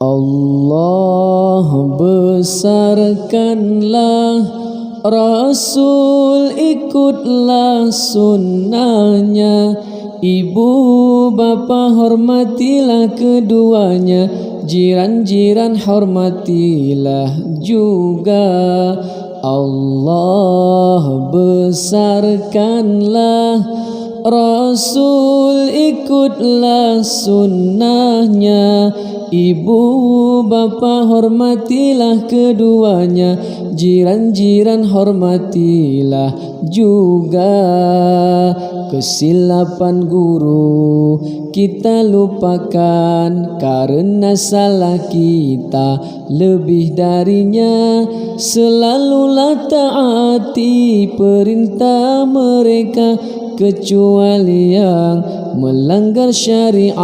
Allah besarkanlah Rasul, ikutlah sunnahnya. Ibu bapa hormatilah keduanya, jiran-jiran hormatilah juga. Allah besarkanlah Rasul, ikutlah sunnahnya. Ibu bapa hormatilah keduanya, jiran-jiran hormatilah juga. Kesilapan guru kita lupakan karena salah kita lebih darinya. Selalulah taati perintah mereka, kecuali yang melanggar syariat.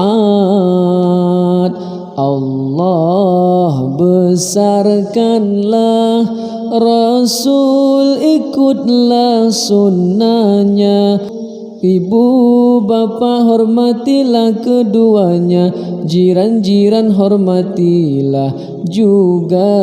Allah besarkanlah Rasul, ikutlah sunnahnya. Ibu bapa hormatilah keduanya, jiran-jiran hormatilah juga.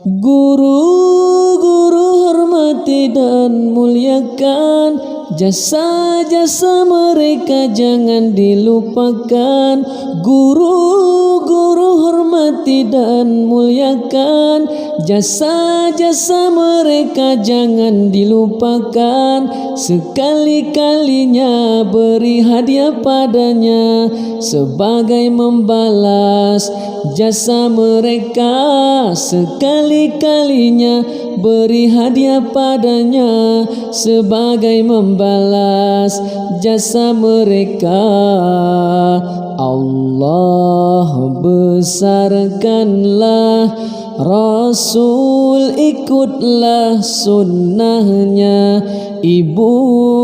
Guru-guru hormati dan muliakan, jasa-jasa mereka jangan dilupakan. Guru-guru hormati dan muliakan, jasa-jasa mereka jangan dilupakan. Sekali-kalinya beri hadiah padanya sebagai membalas jasa mereka. Sekali-kalinya beri hadiah padanya sebagai membalas jasa mereka. Allah besarkanlah Rasul, ikutlah sunnahnya. Ibu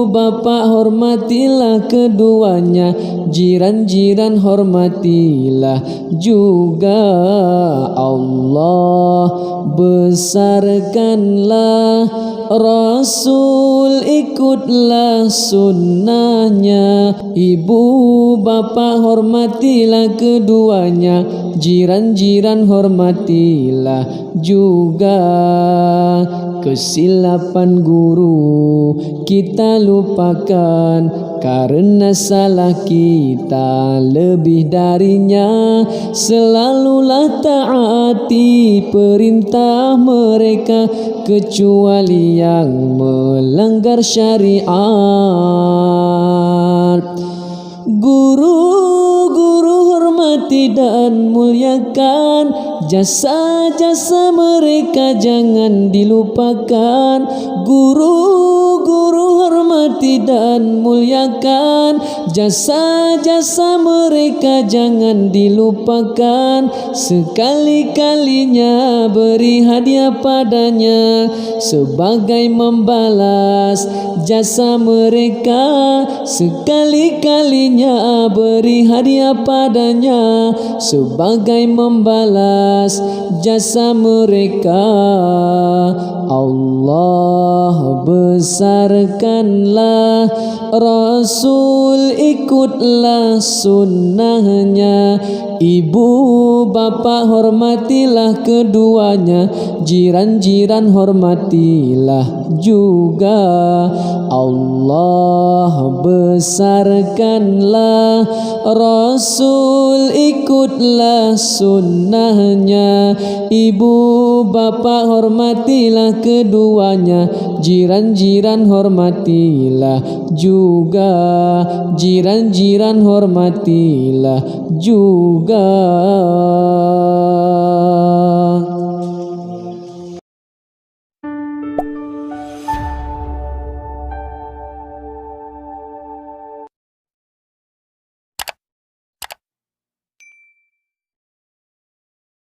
bapa hormatilah keduanya, jiran-jiran hormatilah juga. Allah besarkanlah Rasul, ikutlah sunnahnya. Ibu bapa hormatilah keduanya, jiran-jiran hormatilah juga. Kesilapan guru kita lupakan karena salah kita lebih darinya. Selalulah taati perintah mereka, kecuali yang melanggar syariat. Guru-guru hormati dan muliakan, jasa-jasa mereka jangan dilupakan. Guru-guru hormati dan muliakan, jasa-jasa mereka jangan dilupakan. Sekali-kalinya beri hadiah padanya sebagai membalas jasa mereka. Sekali-kalinya beri hadiah padanya sebagai membalas jasa mereka. Allah besarkanlah Rasul, ikutlah sunnahnya. Ibu bapa hormatilah keduanya, jiran-jiran hormatilah juga. Allah besarkanlah Rasul, ikutlah sunnahnya. Ibu bapa hormatilah keduanya, jiran-jiran hormatilah juga. Jiran-jiran hormatilah juga.